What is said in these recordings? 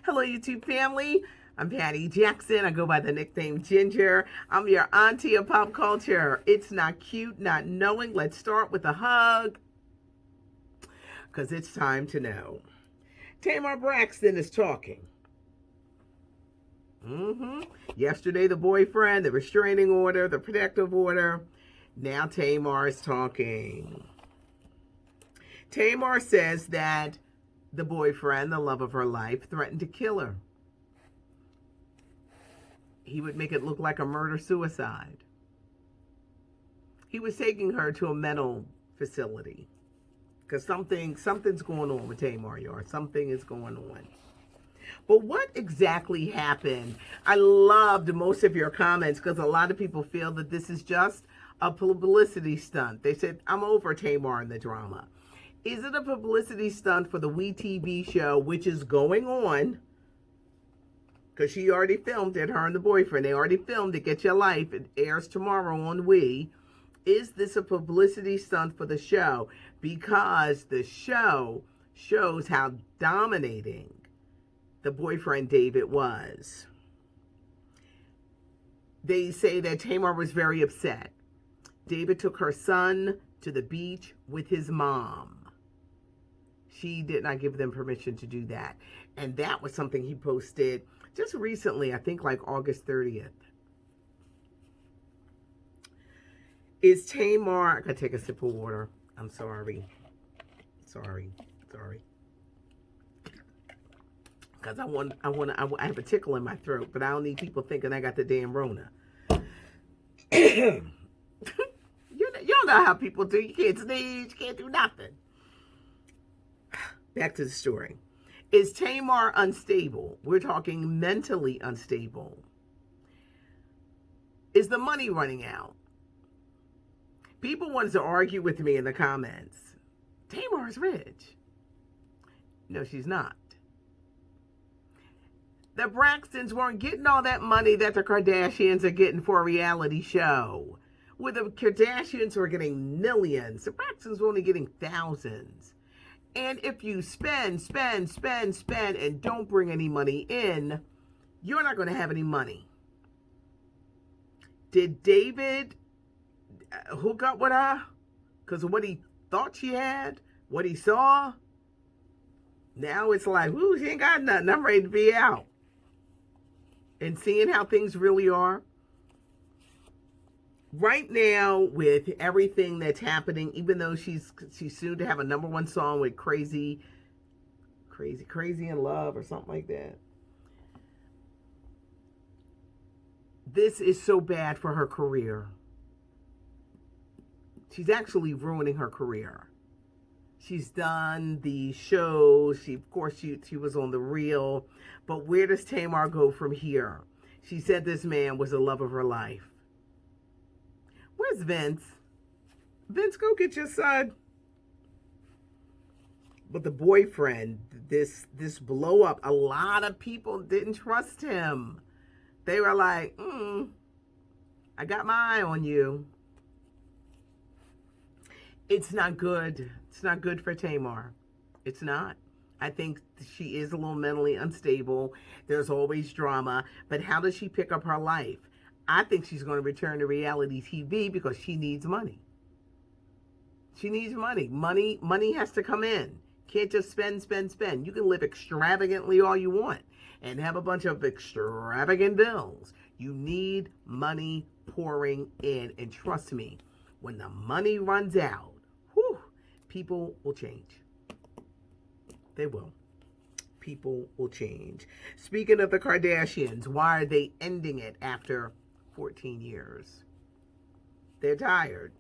Hello, YouTube family. I'm Patty Jackson. I go by the nickname Ginger. I'm your auntie of pop culture. It's not cute, not knowing. Let's start with a hug, because it's time to know. Tamar Braxton is talking. Yesterday, the boyfriend, the restraining order, the protective order. Now Tamar is talking. Tamar says that the boyfriend, the love of her life, threatened to kill her. He would make it look like a murder-suicide. He was taking her to a mental facility because something's going on with Tamar, y'all. Something is going on. But what exactly happened? I loved most of your comments because a lot of people feel that this is just a publicity stunt. They said, I'm over Tamar and the drama. Is it a publicity stunt for the WeTV show, which is going on? Because she already filmed it, her and the boyfriend. They already filmed it, Get Your Life. It airs tomorrow on We. Is this a publicity stunt for the show? Because the show shows how dominating the boyfriend David was. They say that Tamar was very upset. David took her son to the beach with his mom. She did not give them permission to do that. And that was something he posted just recently, I think like August 30th. Is Tamar, I gotta take a sip of water. I'm sorry. Sorry. Because I have a tickle in my throat, but I don't need people thinking I got the damn Rona. You know how people do. You can't sneeze, you can't do nothing. Back to the story. Is Tamar unstable? We're talking mentally unstable. Is the money running out? People wanted to argue with me in the comments. Tamar's rich. No, she's not. The Braxtons weren't getting all that money that the Kardashians are getting for a reality show. Where the Kardashians were getting millions, the Braxtons were only getting thousands. And if you spend, and don't bring any money in, you're not going to have any money. Did David hook up with her because of what he thought she had, what he saw? Now it's like, whoo, she ain't got nothing. I'm ready to be out. And seeing how things really are. Right now, with everything that's happening, even though she's soon to have a #1 song with Crazy in Love or something like that. This is so bad for her career. She's actually ruining her career. She's done the shows. She was on The Real. But where does Tamar go from here? She said this man was the love of her life. Where's Vince? Vince, go get your son. But the boyfriend, this blow up, a lot of people didn't trust him. They were like, I got my eye on you. It's not good. It's not good for Tamar. It's not. I think she is a little mentally unstable. There's always drama. But how does she pick up her life? I think she's going to return to reality TV because she needs money. She needs money. Money has to come in. Can't just spend. You can live extravagantly all you want and have a bunch of extravagant bills. You need money pouring in. And trust me, when the money runs out, people will change. They will. People will change. Speaking of the Kardashians, why are they ending it after 14 years? They're tired.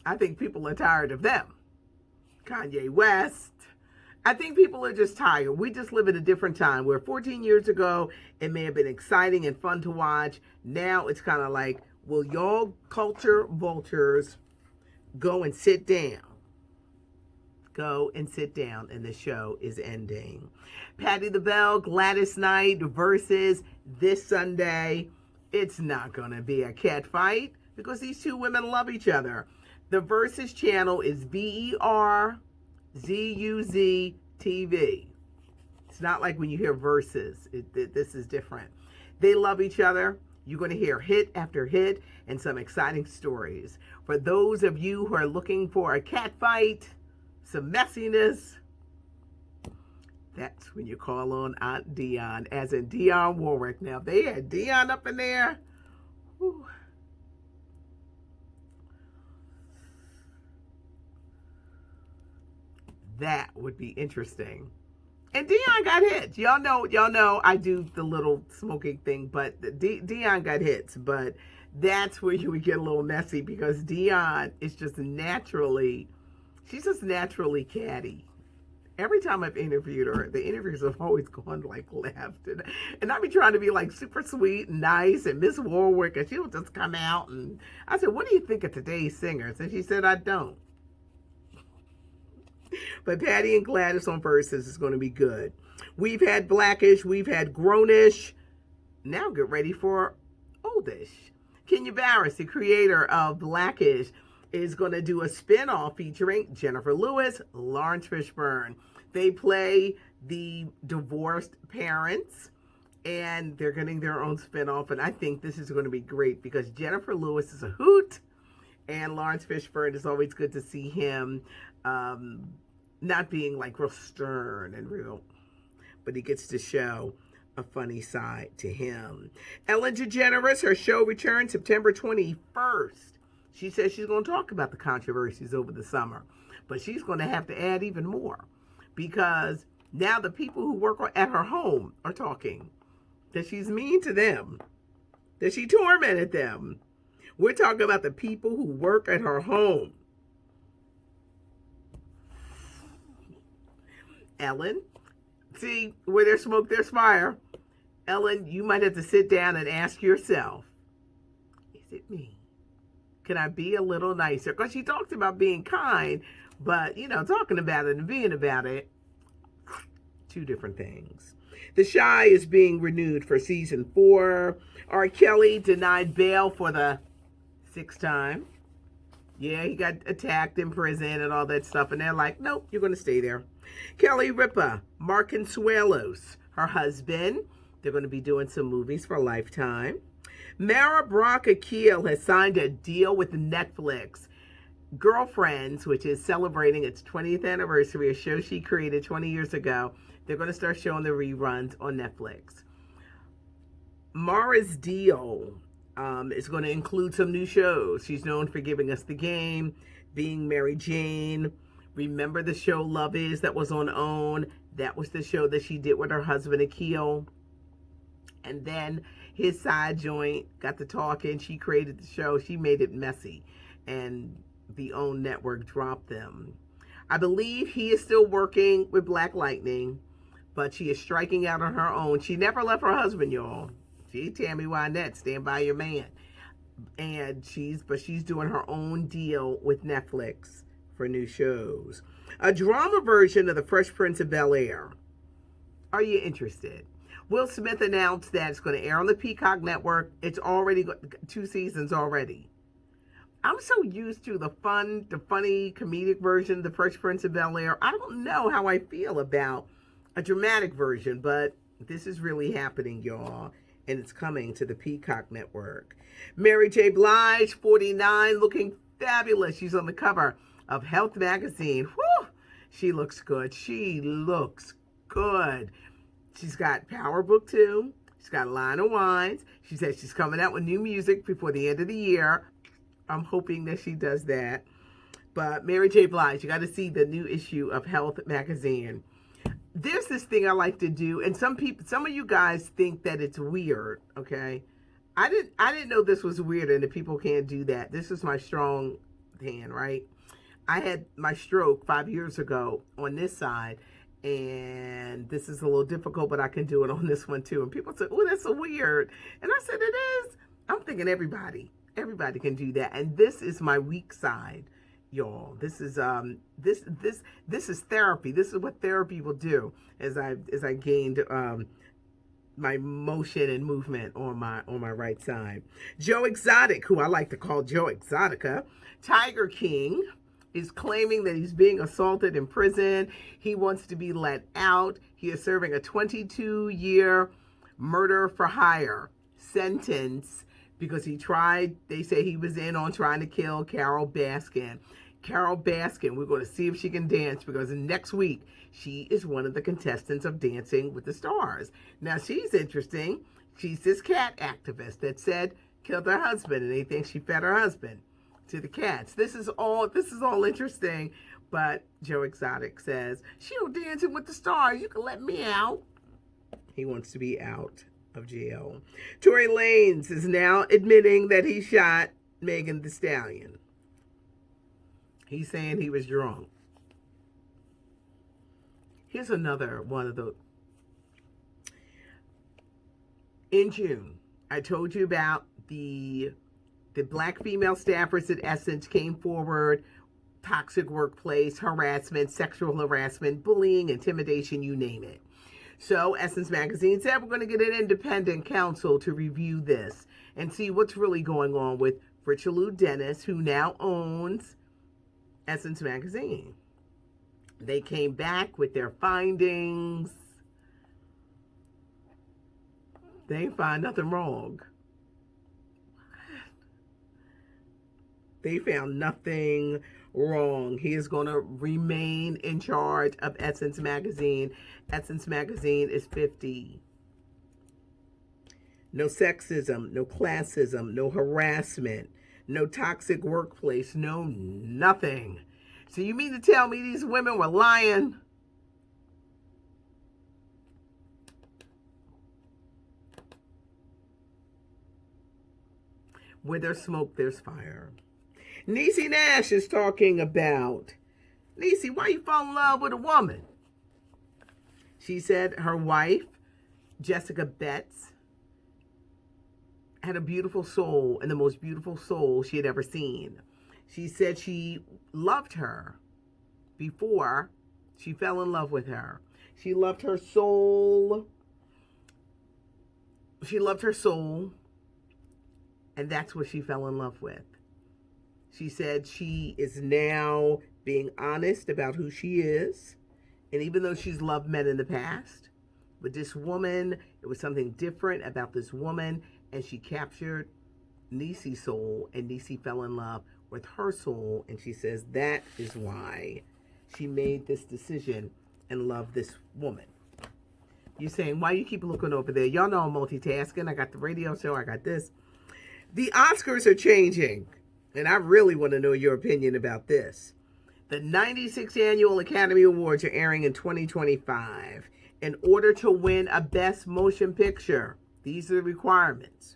I think people are tired of them. Kanye West. I think people are just tired. We just live in a different time where 14 years ago, it may have been exciting and fun to watch. Now it's kind of like, will y'all culture vultures go and sit down? Go and sit down, and the show is ending. Patti LaBelle, Gladys Knight versus this Sunday. It's not going to be a cat fight because these two women love each other. The Versus channel is VERZUZ TV. It's not like when you hear verses. This is different. They love each other. You're going to hear hit after hit and some exciting stories. For those of you who are looking for a cat fight, some messiness, that's when you call on Aunt Dion, as in Dionne Warwick. Now, if they had Dion up in there, whew, that would be interesting. And Dion got hits. Y'all know I do the little smoking thing, but Dion got hits. But that's where you would get a little messy because Dion is just naturally, she's just naturally catty. Every time I've interviewed her, the interviews have always gone like left. And I be trying to be like super sweet and nice and Miss Warwick, and she'll just come out. And I said, what do you think of today's singers? And she said, I don't. But Patty and Gladys on Versus is going to be good. We've had Blackish. We've had Grownish. Now get ready for Oldish. Kenya Barris, the creator of Blackish, is going to do a spinoff featuring Jennifer Lewis, Lawrence Fishburne. They play the divorced parents, and they're getting their own spinoff. And I think this is going to be great because Jennifer Lewis is a hoot, and Lawrence Fishburne is always good to see him. Not being like real stern and real, but he gets to show a funny side to him. Ellen DeGeneres, her show returns September 21st. She says she's going to talk about the controversies over the summer, but she's going to have to add even more because now the people who work at her home are talking that she's mean to them, that she tormented them. We're talking about the people who work at her home. Ellen, see, where there's smoke, there's fire. Ellen, you might have to sit down and ask yourself, is it me? Can I be a little nicer? Because she talks about being kind, but, talking about it and being about it, two different things. The Chi is being renewed for season 4. R. Kelly denied bail for the 6th time. Yeah, he got attacked in prison and all that stuff. And they're like, nope, you're going to stay there. Kelly Ripa, Mark Consuelos, her husband. They're going to be doing some movies for Lifetime. Mara Brock Akil has signed a deal with Netflix. Girlfriends, which is celebrating its 20th anniversary, a show she created 20 years ago. They're going to start showing the reruns on Netflix. Mara's deal is going to include some new shows. She's known for Giving Us the Game, Being Mary Jane. Remember the show Love Is that was on OWN? That was the show that she did with her husband Akil. And then his side joint got to talking. She created the show. She made it messy. And the OWN network dropped them. I believe he is still working with Black Lightning, but she is striking out on her own. She never left her husband, y'all. She, Tammy Wynette, stand by your man. And she's doing her own deal with Netflix for new shows. A drama version of The Fresh Prince of Bel-Air. Are you interested? Will Smith announced that it's going to air on the Peacock Network. It's already got 2 seasons already. I'm so used to the funny comedic version of The Fresh Prince of Bel-Air. I don't know how I feel about a dramatic version, but this is really happening, y'all. And it's coming to the Peacock Network. Mary J. Blige, 49, looking fabulous. She's on the cover of Health magazine. Whew! She looks good. She looks good. She's got Power Book 2. She's got a line of wines. She says she's coming out with new music before the end of the year. I'm hoping that she does that. But Mary J. Blige, you got to see the new issue of Health magazine. There's this thing I like to do, and some of you guys think that it's weird, okay? I didn't know this was weird and that people can't do that. This is my strong hand, right? I had my stroke 5 years ago on this side, and this is a little difficult, but I can do it on this one too. And people say, oh, that's so weird. And I said, it is. I'm thinking everybody can do that. And this is my weak side, y'all. This is this is therapy. This is what therapy will do as I gained my motion and movement on my right side. Joe Exotic, who I like to call Joe Exotica, Tiger King, is claiming that he's being assaulted in prison. He wants to be let out. He is serving a 22-year murder for hire sentence because they say he was in on trying to kill Carol Baskin. Carol Baskin, we're going to see if she can dance because next week she is one of the contestants of Dancing with the Stars. Now she's interesting. She's this cat activist that said killed her husband and they think she fed her husband to the cats. This is all interesting, but Joe Exotic says, she'll Dancing with the Stars. You can let me out. He wants to be out of jail. Tory Lanez is now admitting that he shot Megan Thee Stallion. He's saying he was drunk. Here's another one of the... In June, I told you about the black female staffers at Essence came forward, toxic workplace, harassment, sexual harassment, bullying, intimidation, you name it. So Essence Magazine said we're going to get an independent counsel to review this and see what's really going on with Richelieu Dennis, who now owns Essence Magazine. They came back with their findings. They ain't find nothing wrong. They found nothing wrong. He is going to remain in charge of Essence Magazine. Essence Magazine is 50. No sexism, no classism, no harassment, no toxic workplace, no nothing. So you mean to tell me these women were lying? Where there's smoke, there's fire. Neicy Nash is talking about, Neicy, why you fall in love with a woman? She said her wife, Jessica Betts, had a beautiful soul and the most beautiful soul she had ever seen. She said she loved her before she fell in love with her. She loved her soul. She loved her soul. And that's what she fell in love with. She said she is now being honest about who she is. And even though she's loved men in the past, with this woman, it was something different about this woman. And she captured Neicy's soul, and Neicy fell in love with her soul. And she says that is why she made this decision and loved this woman. You're saying, why you keep looking over there? Y'all know I'm multitasking. I got the radio show. I got this. The Oscars are changing, and I really want to know your opinion about this. The 96th Annual Academy Awards are airing in 2025. In order to win a Best Motion Picture, these are the requirements.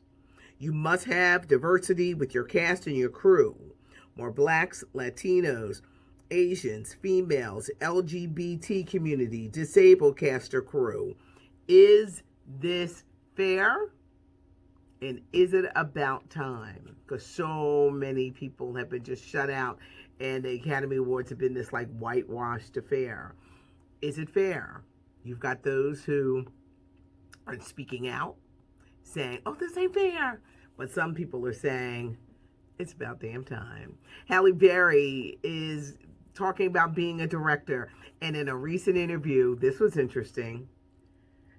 You must have diversity with your cast and your crew. More blacks, Latinos, Asians, females, LGBT community, disabled cast or crew. Is this fair? And is it about time? Because so many people have been just shut out and the Academy Awards have been this like whitewashed affair. Is it fair? You've got those who are speaking out, saying, oh, this ain't fair. But some people are saying, it's about damn time. Halle Berry is talking about being a director. And in a recent interview, this was interesting.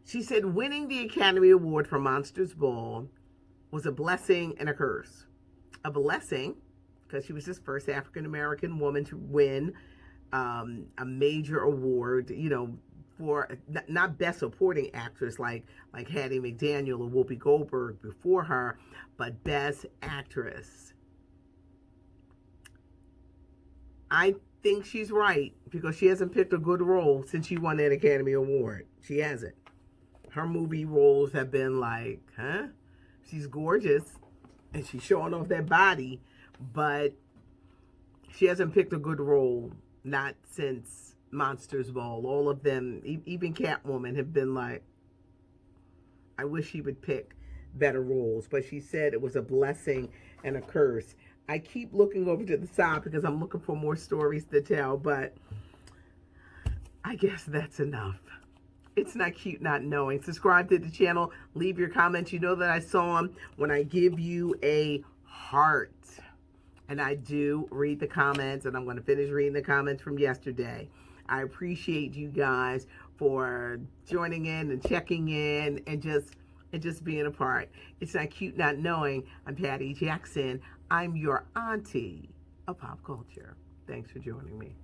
She said winning the Academy Award for Monsters Ball was a blessing and a curse. A blessing, because she was the first African-American woman to win a major award, you know, for not Best Supporting Actress like Hattie McDaniel or Whoopi Goldberg before her, but Best Actress. I think she's right because she hasn't picked a good role since she won that Academy Award. She hasn't. Her movie roles have been like, huh? She's gorgeous and she's showing off that body, but she hasn't picked a good role, not since Monsters Ball. All of them, even Catwoman, have been like, I wish she would pick better roles, but she said it was a blessing and a curse. I keep looking over to the side because I'm looking for more stories to tell, but I guess that's enough. It's not cute not knowing. Subscribe to the channel. Leave your comments. You know that I saw them when I give you a heart. and I do read the comments, and I'm going to finish reading the comments from yesterday. I appreciate you guys for joining in and checking in and just being a part. It's not cute not knowing. I'm Patty Jackson. I'm your auntie of pop culture. Thanks for joining me.